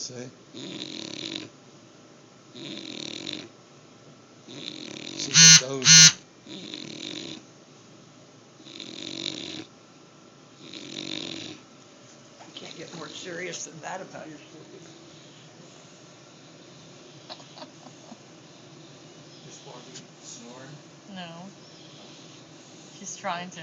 See? She's a dozer. You can't get more serious than that about your sleep. Is Barbie snoring? No. She's trying to.